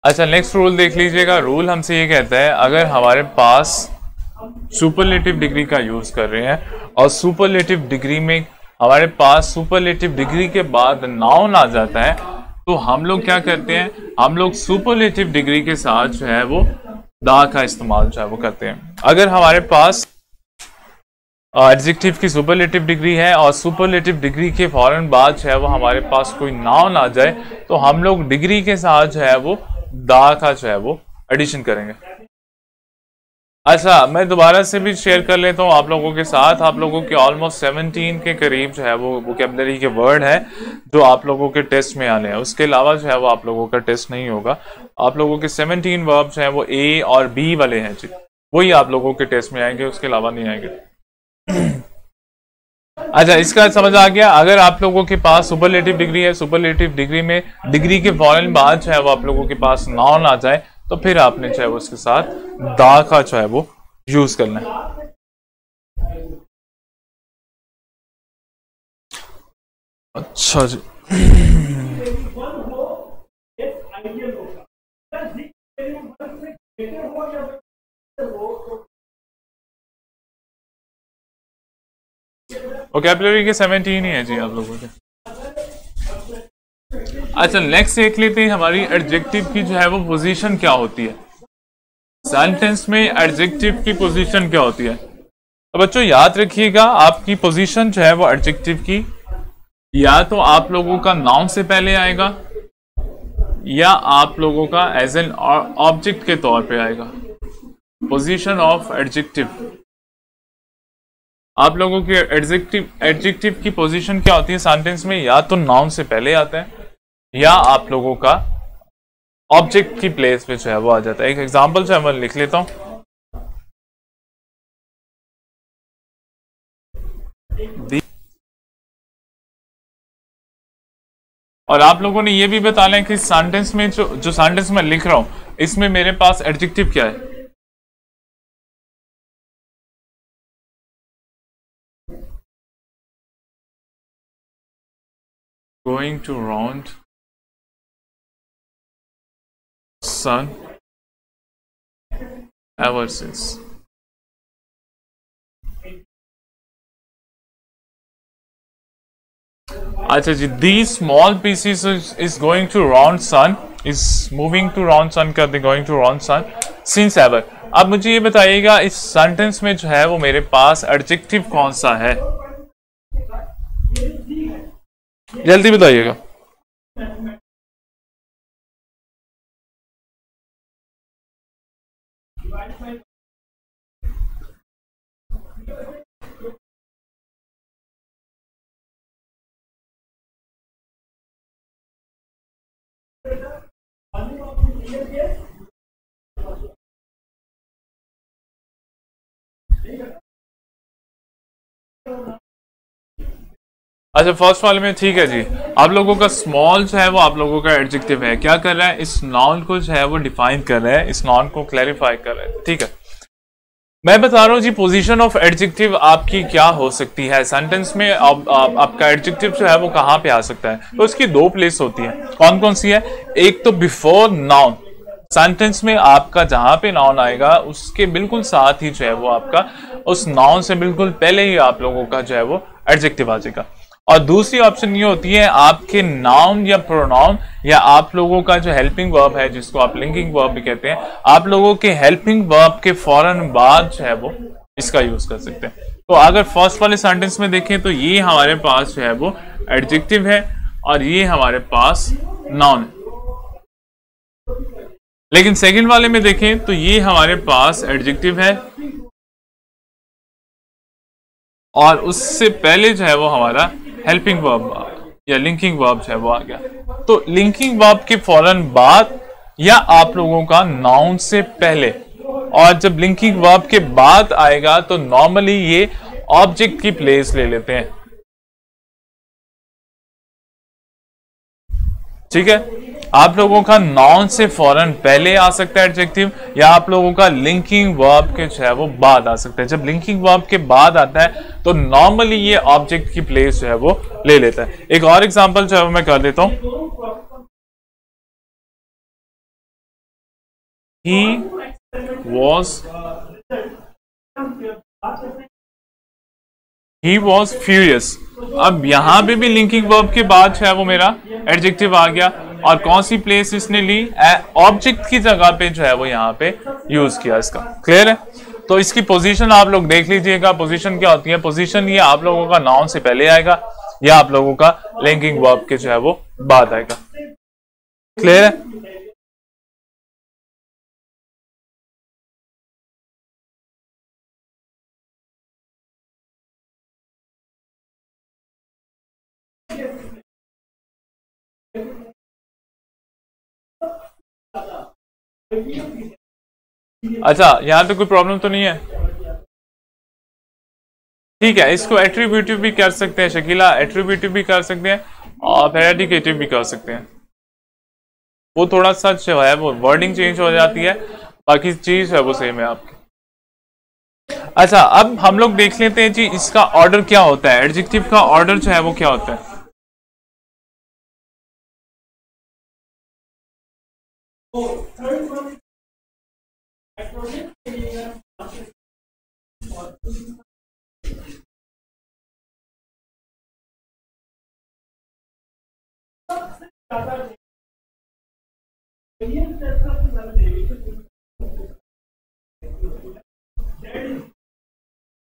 अच्छा, नेक्स्ट रूल देख लीजिएगा। रूल हमसे ये कहता है अगर हमारे पास सुपरलेटिव डिग्री का यूज कर रहे हैं और सुपरलेटिव डिग्री में हमारे पास सुपरलेटिव डिग्री के बाद नाउन आ जाता है तो हम लोग क्या करते हैं? हम लोग सुपरलेटिव डिग्री के साथ जो है वो दा का इस्तेमाल जो है वो करते हैं। अगर हमारे पास एडजेक्टिव की सुपरलेटिव डिग्री है और सुपरलेटिव डिग्री के फौरन बाद जो है वो हमारे पास कोई नाउन आ जाए तो हम लोग डिग्री के साथ जो है वो दा का जो है वो एडिशन करेंगे। अच्छा, मैं दोबारा से भी शेयर कर लेता हूँ आप लोगों के साथ। आप लोगों के ऑलमोस्ट 17 के करीब जो है वो वोकैबुलरी के वर्ड है जो आप लोगों के टेस्ट में आने हैं। उसके अलावा जो है वो आप लोगों का टेस्ट नहीं होगा। आप लोगों के 17 वर्ब जो है वो ए और बी वाले हैं जी, वही आप लोगों के टेस्ट में आएंगे, उसके अलावा नहीं आएंगे। अच्छा, इसका समझ आ गया। अगर आप लोगों के पास सुपरलेटिव डिग्री है, सुपरलेटिव डिग्री में डिग्री के फौरन बाद जो है वो आप लोगों के पास नाउन आ जाए तो फिर आपने जो है वो उसके साथ दा का जो है वो यूज करना है। अच्छा जी। वोकैबुलरी के 17 ही है जी आप लोगों के। अच्छा, नेक्स्ट देख लेते हैं हमारी एडजेक्टिव की जो है वो पोजीशन क्या होती है। सेंटेंस में एडजेक्टिव की पोजीशन क्या होती है? तो बच्चों याद रखिएगा, आपकी पोजीशन जो है वो एडजेक्टिव की या तो आप लोगों का नाउन से पहले आएगा या आप लोगों का एज एन ऑब्जेक्ट के तौर पे आएगा। पोजीशन ऑफ एडजेक्टिव आप लोगों के एडजेक्टिव की पोजीशन क्या होती है सेंटेंस में? या तो नाउन से पहले आता है या आप लोगों का ऑब्जेक्ट की प्लेस पे जो है वो आ जाता है। एक एग्जांपल जो है मैं लिख लेता हूं। और आप लोगों ने ये भी बताना है कि सेंटेंस में जो सेंटेंस मैं लिख रहा हूं इसमें मेरे पास एडजेक्टिव क्या है। Going to round sun ever since. अच्छा जी, the small pieces is going to round sun, is moving to round sun कर दे, going to round sun since ever. अब मुझे ये बताइएगा इस सेंटेंस में जो है वो मेरे पास एडजेक्टिव कौन सा है, जल्दी बताइएगा। अच्छा, फर्स्ट वाले में ठीक है जी। आप लोगों का स्मॉल जो है वो आप लोगों का एडजेक्टिव है, क्या कर रहा है, इस नाउन को जो है वो डिफाइन कर रहा है, इस नाउन को क्लैरिफाई कर रहा है। ठीक है, मैं बता रहा हूँ जी पोजीशन ऑफ एडजेक्टिव आपकी क्या हो सकती है सेंटेंस में। आपका एडजेक्टिव जो है वो कहाँ पे आ सकता है, तो उसकी दो प्लेस होती है। कौन कौन सी है? एक तो बिफोर नाउन, सेंटेंस में आपका जहां पे नाउन आएगा उसके बिल्कुल साथ ही जो है वो आपका उस नाउन से बिल्कुल पहले ही आप लोगों का जो है वो एडजेक्टिव आ जाएगा। और दूसरी ऑप्शन ये होती है आपके नाउन या प्रोनाउन या आप लोगों का जो हेल्पिंग वर्ब है जिसको आप लिंकिंग वर्ब भी कहते हैं, आप लोगों के हेल्पिंग वर्ब के फौरन बाद जो है वो इसका यूज कर सकते हैं। तो अगर फर्स्ट वाले सेंटेंस में देखें तो ये हमारे पास जो है वो एडजेक्टिव है और ये हमारे पास नाउन है। लेकिन सेकंड वाले में देखें तो ये हमारे पास एडजेक्टिव है और उससे पहले जो है वो हमारा हेल्पिंग वर्ब या लिंकिंग वर्ब जो है वो आ गया। तो लिंकिंग वर्ब के फौरन बाद या आप लोगों का नाउन से पहले, और जब लिंकिंग वर्ब के बाद आएगा तो नॉर्मली ये ऑब्जेक्ट की प्लेस ले लेते हैं। ठीक है, आप लोगों का नाउन से फौरन पहले आ सकता है एडजेक्टिव या आप लोगों का लिंकिंग वर्ब के जो है वो बाद आ सकता है। जब लिंकिंग वर्ब के बाद आता है तो नॉर्मली ये ऑब्जेक्ट की प्लेस जो है वो ले लेता है। एक और एग्जांपल जो है वो मैं कर देता हूं। He was furious. अब यहां पे भी लिंकिंग वर्ब के बाद जो है वो मेरा एडजेक्टिव आ गया और कौन सी प्लेस इसने ली, ऑब्जेक्ट की जगह पे जो है वो यहाँ पे यूज किया इसका। क्लियर है? तो इसकी पोजीशन आप लोग देख लीजिएगा, पोजीशन क्या होती है। पोजीशन ये आप लोगों का नाउन से पहले आएगा या आप लोगों का लिंकिंग वर्ब के जो है वो बाद आएगा। क्लियर है? अच्छा, यहां तो कोई प्रॉब्लम तो नहीं है? ठीक है, इसको एट्रीब्यूटिव भी कर सकते हैं शकीला, एट्रीब्यूटिव भी कर सकते हैं और प्रेडिकेटिव भी कर सकते हैं। वो थोड़ा सा जो है वो वर्डिंग चेंज हो जाती है, बाकी चीज है वो सेम है आपकी। अच्छा, अब हम लोग देख लेते हैं जी इसका ऑर्डर क्या होता है, एडजेक्टिव का ऑर्डर जो है वो क्या होता है।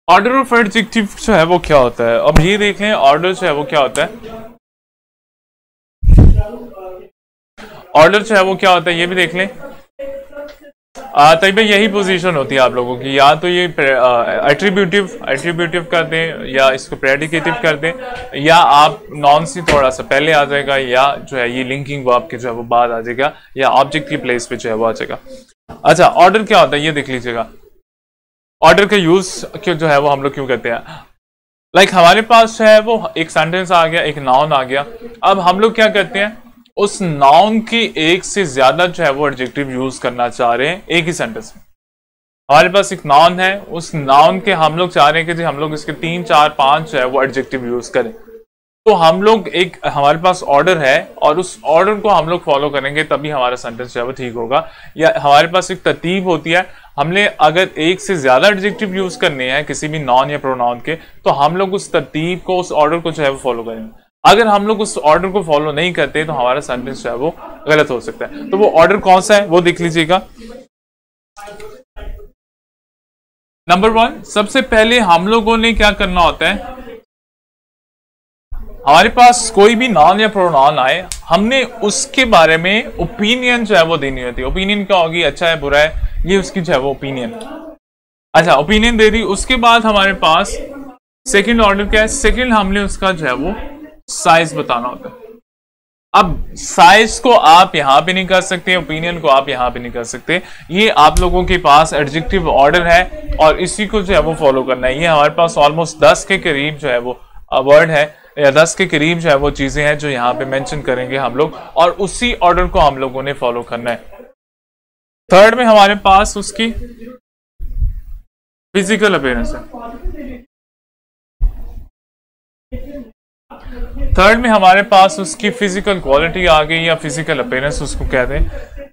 ऑर्डर ऑफ एडजेक्टिव जो है वो क्या होता है, अब ये देखें ऑर्डर जो है वो क्या होता है। ऑर्डर जो है वो क्या होता है ये भी देख लें। तकरीबन यही पोजीशन होती है आप लोगों की, या तो ये एट्रीब्यूटिव कर दें या इसको प्रेडिकेटिव कर दें, या आप नॉन से थोड़ा सा पहले आ जाएगा, या जो है ये लिंकिंग वर्ब के जो है वो बाद आ जाएगा, या ऑब्जेक्ट की प्लेस पे जो है वो आ जाएगा। अच्छा, ऑर्डर क्या होता है ये देख लीजिएगा। ऑर्डर का यूज क्यों जो है वो हम लोग क्यों करते हैं? लाइक हमारे पास जो है वो एक सेंटेंस आ गया, एक नाउन आ गया, अब हम लोग क्या करते हैं, उस नाउन की एक से ज्यादा जो है वो एडजेक्टिव यूज करना चाह रहे हैं एक ही सेंटेंस में। हमारे पास एक नाउन है, उस नाउन के हम लोग चाह रहे हैं कि जी हम लोग इसके 3, 4, 5 जो है वो एडजेक्टिव यूज करें। तो हम लोग एक हमारे पास ऑर्डर है और उस ऑर्डर को हम लोग फॉलो करेंगे तभी हमारा सेंटेंस जो है वो ठीक होगा। या हमारे पास एक तरतीब होती है, हमने अगर एक से ज्यादा एडजेक्टिव यूज करने हैं किसी भी नॉन या प्रोनाउन के, तो हम लोग उस तरतीब को, उस ऑर्डर को जो है वो फॉलो करेंगे। अगर हम लोग उस ऑर्डर को फॉलो नहीं करते तो हमारा सेंटेंस जो है वो गलत हो सकता है। तो वो ऑर्डर कौन सा है वो देख लीजिएगा। नंबर 1, सबसे पहले हम लोगों ने क्या करना होता है, हमारे पास कोई भी नॉन या प्रोनाउन आए, हमने उसके बारे में ओपिनियन जो है वो देनी होती है। ओपिनियन क्या होगी, अच्छा है बुरा है, ये उसकी जो है वो ओपिनियन। अच्छा, ओपिनियन दे दी, उसके बाद हमारे पास सेकंड ऑर्डर क्या है, सेकंड हमने उसका जो है वो साइज बताना होता है। अब साइज को आप यहां पे नहीं कर सकते, ओपिनियन को आप यहां पे नहीं कर सकते, ये आप लोगों के पास एडजेक्टिव ऑर्डर है और इसी को जो है वो फॉलो करना है। ये हमारे पास ऑलमोस्ट 10 के करीब जो है वो वर्ड है, या 10 के करीब जो है वो चीजें हैं जो यहाँ पे मेंशन करेंगे हम लोग, और उसी ऑर्डर को हम लोगों ने फॉलो करना है। थर्ड में हमारे पास उसकी फिजिकल अपीयरेंस है। थर्ड में हमारे पास उसकी फिजिकल क्वालिटी आ गई, या फिजिकल अपीयरेंस उसको कहते हैं।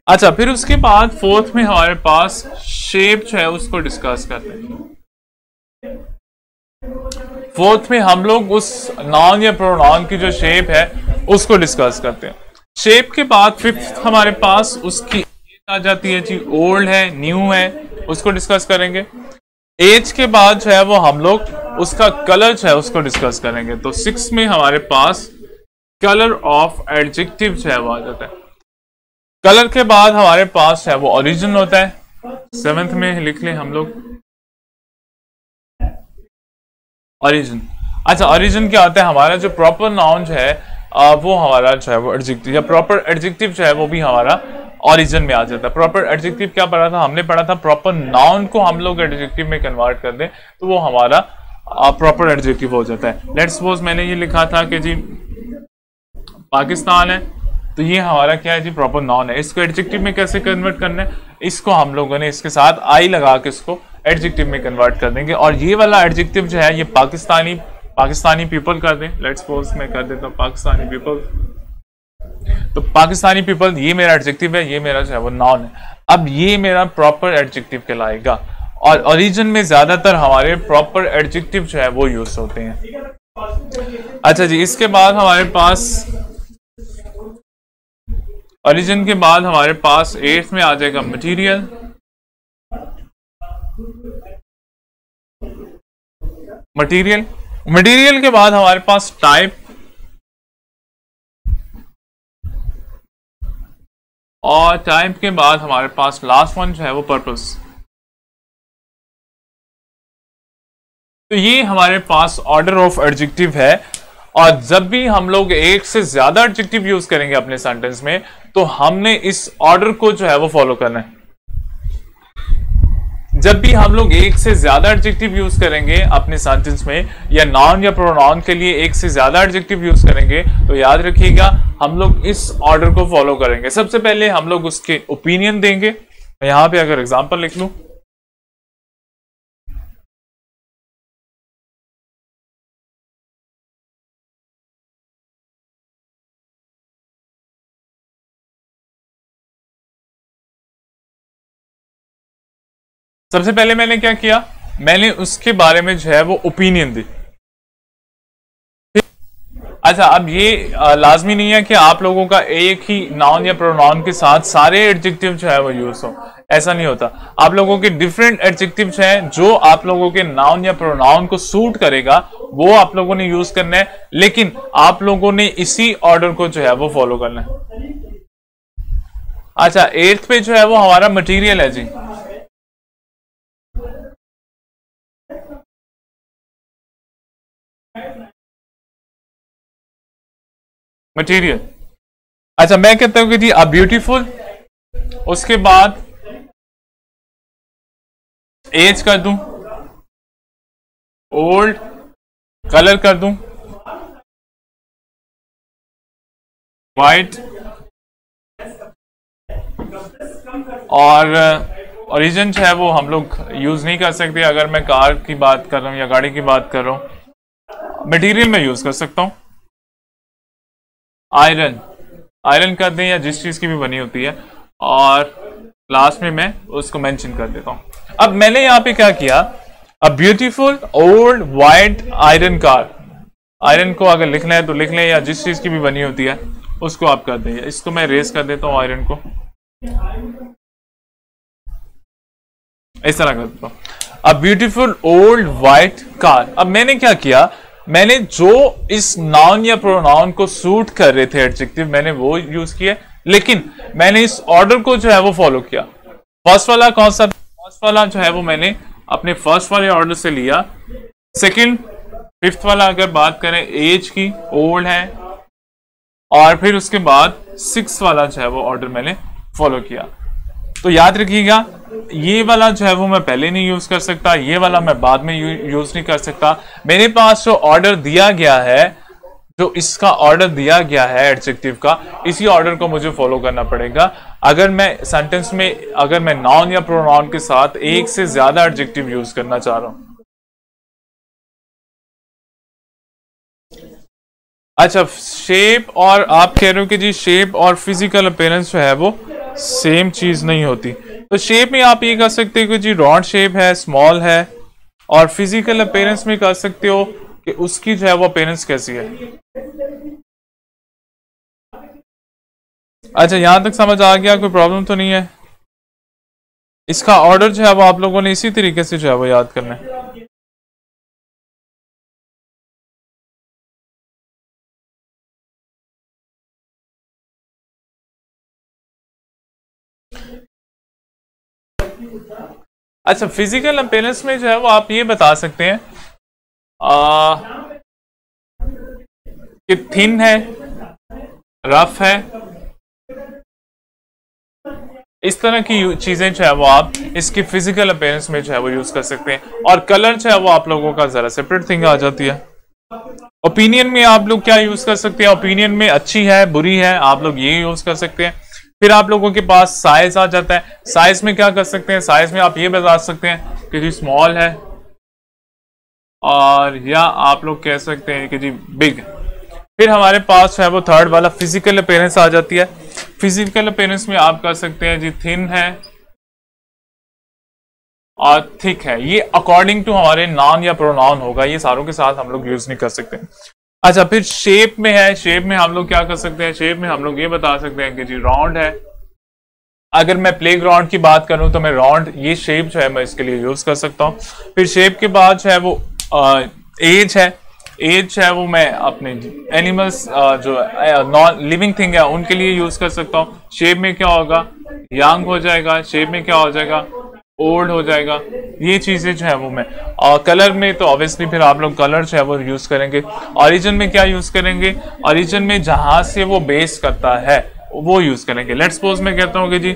अच्छा, फिर उसके बाद फोर्थ में हमारे पास शेप जो है उसको डिस्कस करते हैं। फोर्थ में हम लोग उस नाउन या प्रोनाउन की जो शेप है उसको डिस्कस करते हैं। शेप के बाद फिफ्थ हमारे पास उसकी एज आ जाती है जी, ओल्ड है, न्यू है, उसको डिस्कस करेंगे। एज के बाद जो है वो हम लोग उसका कलर जो है उसको डिस्कस करेंगे। तो 6 में हमारे पास कलर ऑफ एडजेक्टिव जो है वो आ जाता है। कलर के बाद हमारे पास है वो ओरिजिन होता है। 7th में लिख लें हम लोग ओरिजिन। अच्छा, ओरिजिन क्या होता है, हमारा जो प्रॉपर नाउन जो है वो हमारा जो है वो एडजेक्टिव, या प्रॉपर एडजेक्टिव जो है वो भी हमारा ओरिजिन में आ जाता है। प्रॉपर एडजेक्टिव क्या पढ़ा था हमने, पढ़ा था प्रॉपर नाउन को हम लोग एडजेक्टिव में कन्वर्ट कर दें तो वो हमारा प्रॉपर एडजेक्टिव हो जाता है। लेट्स सपोज मैंने ये लिखा था कि जी पाकिस्तान है, तो ये हमारा क्या है जी, प्रॉपर नाउन है। इसको एडजेक्टिव में कैसे कन्वर्ट करना है, इसको हम लोगों ने इसके साथ आई लगा के इसको एडजेक्टिव में कन्वर्ट कर देंगे। और ये वाला एडजेक्टिव जो है ये पाकिस्तानी पीपल कर दें। लेट्स सपोज मैं कर देता हूँ पाकिस्तानी पीपल, तो पाकिस्तानी पीपल ये मेरा एडजेक्टिव है, ये मेरा जो है वो नाउन है। अब ये मेरा प्रॉपर एडजेक्टिव कहलाएगा। और ओरिजिन में ज्यादातर हमारे प्रॉपर एडजेक्टिव जो है वो यूज होते हैं। अच्छा जी, इसके बाद हमारे पास ओरिजिन के बाद हमारे पास 8th में आ जाएगा मटेरियल। मटेरियल के बाद हमारे पास टाइप, और टाइप के बाद हमारे पास लास्ट वन जो है वो पर्पस। तो ये हमारे पास ऑर्डर ऑफ एडजेक्टिव है। और जब भी हम लोग एक से ज्यादा एडजेक्टिव यूज करेंगे अपने सेंटेंस में, तो हमने इस ऑर्डर को जो है वो फॉलो करना है। जब भी हम लोग एक से ज्यादा एडजेक्टिव यूज करेंगे अपने सेंटेंस में, या नाउन या प्रोनाउन के लिए एक से ज्यादा एडजेक्टिव यूज करेंगे, तो याद रखिएगा हम लोग इस ऑर्डर को फॉलो करेंगे। सबसे पहले हम लोग उसके ओपिनियन देंगे। यहां पे अगर एग्जांपल लिख लूं, सबसे पहले मैंने क्या किया, मैंने उसके बारे में जो है वो ओपिनियन दी। अच्छा, अब ये लाजमी नहीं है कि आप लोगों का एक ही नाउन या प्रोनाउन के साथ सारे एडजेक्टिव जो है वो यूज हो, ऐसा नहीं होता। आप लोगों के डिफरेंट एडजेक्टिव हैं जो आप लोगों के नाउन या प्रोनाउन को सूट करेगा, वो आप लोगों ने यूज करना है, लेकिन आप लोगों ने इसी ऑर्डर को जो है वो फॉलो करना है। अच्छा, 8th पे जो है वो हमारा मटेरियल है जी। मटेरियल, अच्छा मैं कहता हूं कि जी अ ब्यूटीफुल, उसके बाद एज कर दूं, ओल्ड कलर कर दूं, वाइट, और ओरिजिन जो है वो हम लोग यूज नहीं कर सकते। अगर मैं कार की बात कर रहा हूं या गाड़ी की बात कर रहा हूं, मटेरियल में यूज कर सकता हूं आयरन, आयरन कर दें या जिस चीज की भी बनी होती है, और लास्ट में मैं उसको मेंशन कर देता हूं। अब मैंने यहां पे क्या किया, a beautiful old white iron car, iron को अगर लिखना है तो लिख लें, या जिस चीज की भी बनी होती है उसको आप कर दें। इसको मैं रेस कर देता हूं आयरन को, इस तरह कर देता हूं, a beautiful old white car. अब मैंने क्या किया, मैंने जो इस नाउन या प्रोनाउन को सूट कर रहे थे एडजेक्टिव, मैंने वो यूज किया, लेकिन मैंने इस ऑर्डर को जो है वो फॉलो किया। फर्स्ट वाला कौन सा, फर्स्ट वाला जो है वो मैंने अपने फर्स्ट वाले ऑर्डर से लिया। सेकंड, फिफ्थ वाला अगर बात करें एज की, ओल्ड है, और फिर उसके बाद सिक्स वाला जो है वो ऑर्डर मैंने फॉलो किया। तो याद रखिएगा, ये वाला जो है वो मैं पहले नहीं यूज कर सकता, ये वाला मैं बाद में यूज नहीं कर सकता। मेरे पास जो ऑर्डर दिया गया है, जो इसका ऑर्डर दिया गया है एडजेक्टिव का, इसी ऑर्डर को मुझे फॉलो करना पड़ेगा। अगर मैं सेंटेंस में, अगर मैं नाउन या प्रोनाउन के साथ एक से ज्यादा एडजेक्टिव यूज करना चाह रहा हूं। अच्छा, शेप, और आप कह रहे हो कि जी शेप और फिजिकल अपीयरेंस जो है वो सेम चीज नहीं होती। तो शेप में आप ये कर सकते हो कि जी राउंड शेप है, स्मॉल है, और फिजिकल अपीयरेंस में कर सकते हो कि उसकी जो है वो अपीयरेंस कैसी है। अच्छा, यहां तक समझ आ गया, कोई प्रॉब्लम तो नहीं है। इसका ऑर्डर जो है वो आप लोगों ने इसी तरीके से जो है वो याद करना है। अच्छा, फिजिकल अपीयरेंस में जो है वो आप ये बता सकते हैं कि थिन है, रफ है, इस तरह की चीजें जो है वो आप इसकी फिजिकल अपीयरेंस में जो है वो यूज कर सकते हैं। और कलर जो है वो आप लोगों का जरा सेपरेट थिंग आ जाती है। ओपिनियन में आप लोग क्या यूज कर सकते हैं, ओपिनियन में अच्छी है, बुरी है, आप लोग ये यूज कर सकते हैं। फिर आप लोगों के पास साइज आ जाता है। साइज में क्या कर सकते हैं, साइज में आप ये बता सकते हैं कि जी स्मॉल है, और या आप लोग कह सकते हैं कि जी बिग। फिर हमारे पास है वो थर्ड वाला फिजिकल अपीयरेंस आ जाती है। फिजिकल अपीयरेंस में आप कर सकते हैं जी थिन है और थिक है। ये अकॉर्डिंग टू हमारे नाउन या प्रोनाउन होगा, ये सारों के साथ हम लोग यूज नहीं कर सकते। अच्छा, फिर शेप में है, शेप में हम लोग क्या कर सकते हैं, शेप में हम लोग ये बता सकते हैं कि जी राउंड है। अगर मैं प्ले ग्राउंड की बात करूं तो मैं राउंड, ये शेप जो है मैं इसके लिए यूज कर सकता हूं। फिर शेप के बाद जो है वो एज है, एज है वो मैं अपने एनिमल्स जो नॉन लिविंग थिंग है उनके लिए यूज कर सकता हूँ। शेप में क्या होगा, यंग हो जाएगा, शेप में क्या हो जाएगा, ओल्ड हो जाएगा। ये चीजें जो है वो मैं, और कलर में तो ऑब्वियसली फिर आप लोग कलर जो है वो यूज करेंगे। ओरिजिन में क्या यूज करेंगे, ओरिजिन में जहां से वो बेस करता है वो यूज करेंगे। लेट्स सपोज मैं कहता हूँ कि जी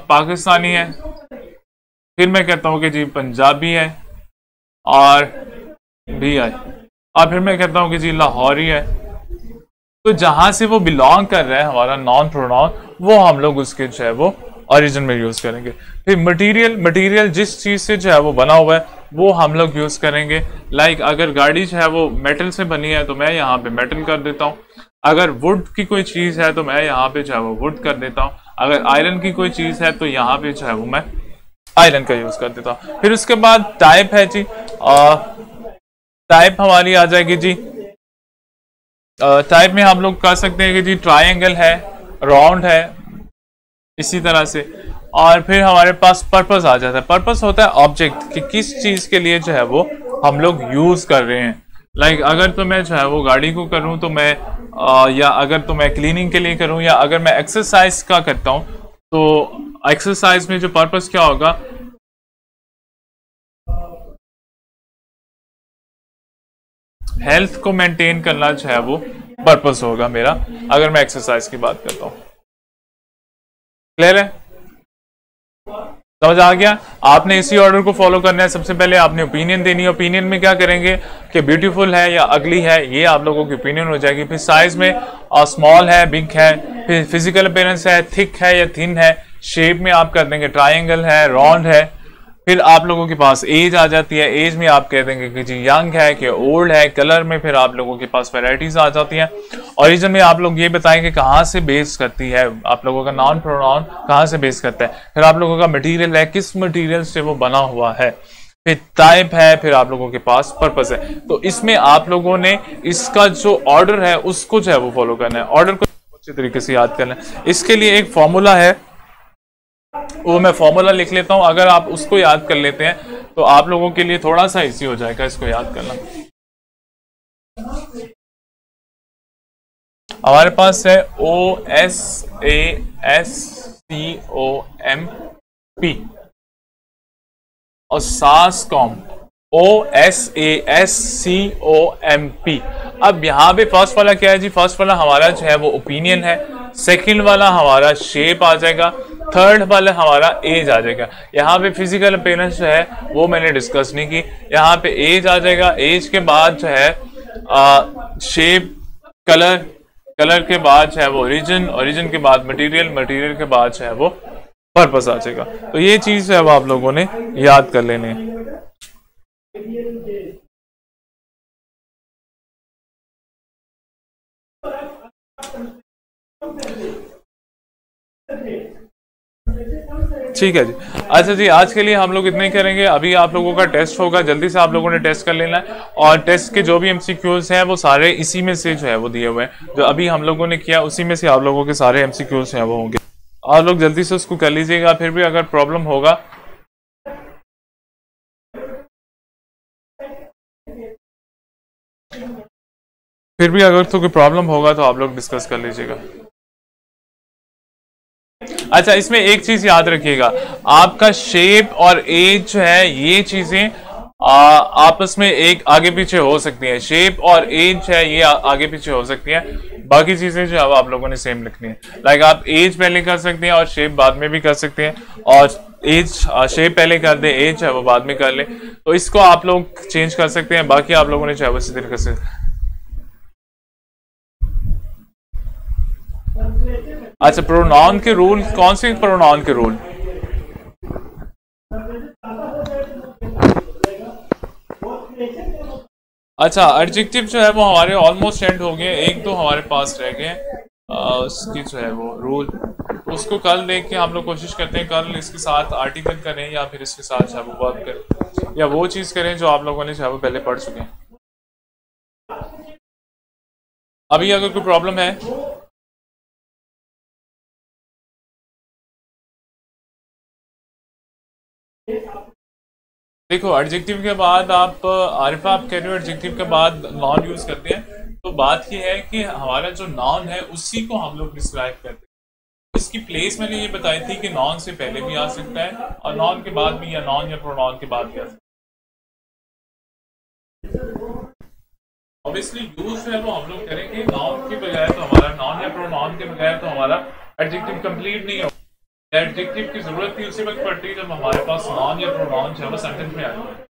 पाकिस्तानी है, फिर मैं कहता हूँ कि जी पंजाबी है और भी है, और फिर मैं कहता हूँ कि जी लाहौरी है। तो जहां से वो बिलोंग कर रहा है हमारा नॉन प्रोनाउन, वो हम लोग उसके जो है वो ओरिजिन में यूज करेंगे। फिर मटेरियल, मटेरियल जिस चीज से जो है वो बना हुआ है वो हम लोग यूज करेंगे। लाइक अगर गाड़ी जो है वो मेटल से बनी है तो मैं यहाँ पे मेटल कर देता हूँ। अगर वुड की कोई चीज है तो मैं यहाँ पे जो है वो वुड कर देता हूँ। अगर आयरन की कोई चीज है तो यहाँ पे जो है वो मैं आयरन का यूज कर देता हूँ। फिर उसके बाद टाइप है जी, टाइप हमारी आ जाएगी जी, टाइप में हम लोग कर सकते हैं कि जी ट्रायंगल है, राउंड है, इसी तरह से। और फिर हमारे पास पर्पस आ जाता है। पर्पस होता है ऑब्जेक्ट, कि किस चीज के लिए जो है वो हम लोग यूज कर रहे हैं। लाइक अगर तो मैं जो है वो गाड़ी को करूं तो मैं या अगर तो मैं क्लीनिंग के लिए करूं, या अगर मैं एक्सरसाइज का करता हूं तो एक्सरसाइज में जो पर्पस क्या होगा, हेल्थ को मेंटेन करना जो है वो पर्पस होगा मेरा, अगर मैं एक्सरसाइज की बात करता हूं। क्लियर है? समझ आ गया? आपने इसी ऑर्डर को फॉलो करना है। सबसे पहले आपने ओपिनियन देनी है। ओपिनियन में क्या करेंगे कि ब्यूटीफुल है या अगली है, ये आप लोगों की ओपिनियन हो जाएगी। फिर साइज में स्मॉल है, बिग है, फिर फिजिकल अपीयरेंस है, थिक है या थिन है, शेप में आप कर देंगे ट्राइंगल है, राउंड है। फिर आप लोगों के पास एज आ जाती है। एज में आप कह देंगे कि जी यंग है कि ओल्ड है। कलर में फिर आप लोगों के पास वैरायटीज आ जाती हैं। ओरिजिन में आप लोग ये बताएंगे कहाँ से बेस करती है, आप लोगों का नाउन प्रोनाउन कहाँ से बेस करता है। फिर आप लोगों का मटेरियल है, किस मटेरियल से वो बना हुआ है। फिर टाइप है, फिर आप लोगों के पास पर्पस है। तो इसमें आप लोगों ने इसका जो ऑर्डर है उसको जो है वो फॉलो करना है। ऑर्डर को अच्छे तरीके से याद करना है। इसके लिए एक फॉर्मूला है, वो मैं फॉर्मूला लिख लेता हूं। अगर आप उसको याद कर लेते हैं तो आप लोगों के लिए थोड़ा सा इजी हो जाएगा इसको याद करना। हमारे पास है OSASCOMP और सासकॉम, OSASCOMP। अब यहां पे फर्स्ट वाला क्या है जी? फर्स्ट वाला हमारा जो है वो ओपिनियन है। सेकंड वाला हमारा शेप आ जाएगा। थर्ड वाला हमारा एज आ जाएगा। यहाँ पे फिजिकल अपीयरेंस जो है वो मैंने डिस्कस नहीं की। यहाँ पे एज आ जाएगा। एज के बाद जो है शेप, कलर, कलर के बाद जो है वो ओरिजिन, ओरिजिन के बाद मटेरियल, मटेरियल के बाद जो है वो पर्पस आ जाएगा। तो ये चीज है वो आप लोगों ने याद कर लेने। ठीक है जी। अच्छा जी, आज के लिए हम लोग इतना ही करेंगे। अभी आप लोगों का टेस्ट होगा, जल्दी से आप लोगों ने टेस्ट कर लेना है। और टेस्ट के जो भी एमसीक्यूज हैं वो सारे इसी में से जो है वो दिए हुए हैं। जो अभी हम लोगों ने किया उसी में से आप लोगों के सारे एमसीक्यूज हैं वो होंगे। आप लोग जल्दी से उसको कर लीजिएगा। फिर भी अगर प्रॉब्लम होगा तो कोई प्रॉब्लम होगा तो आप लोग डिस्कस कर लीजिएगा। अच्छा, इसमें एक चीज याद रखिएगा, आपका शेप और एज जो है ये चीजें आपस में एक आगे पीछे हो सकती हैं। शेप और एज है ये आगे पीछे हो सकती हैं। बाकी चीजें जो है आप लोगों ने सेम लिखनी है। लाइक आप एज पहले कर सकते हैं और शेप बाद में भी कर सकते हैं, और एज शेप पहले कर दे, एज है वो बाद में कर ले। तो इसको आप लोग चेंज कर सकते हैं। बाकी आप लोगों ने चाहे उसी तरीके से। अच्छा, प्रोनाउन के रूल, कौन से प्रोनाउन के रूल? अच्छा, एडजेक्टिव जो है वो हमारे ऑलमोस्ट एंड हो गए। एक दो हमारे पास रह गए, उसकी जो है वो रूल, उसको कल देख के हम लोग कोशिश करते हैं कल इसके साथ आर्टिकल करें या फिर इसके साथ जो है वो वर्क करें या वो चीज़ करें जो आप लोगों ने जो है वो पहले पढ़ चुके हैं। अभी अगर कोई प्रॉब्लम है देखो, एडजेक्टिव के बाद आप आरिफा आप कह रहे हो एडजेक्टिव के बाद नॉन यूज करते हैं। तो बात ये है कि हमारा जो नॉन है उसी को हम लोग डिस्क्राइब करते हैं। इसकी प्लेस मैंने ये बताई थी कि नॉन से पहले भी आ सकता है और नॉन के बाद भी, या नॉन या प्रोनाउन के बाद भी आ सकता है। ऑब्वियसली यूज जो है वो हम लोग करेंगे नॉन के बगैर, तो हमारा नॉन या प्रोनाउन के बगैर तो हमारा एडजेक्टिव कंप्लीट नहीं होगा। एडजेक्टिव की जरूरत थी उसी वक्त पड़ती है जब हमारे पास नॉन या प्रोनाउन जो है वो सेंटेंस में आ जाए।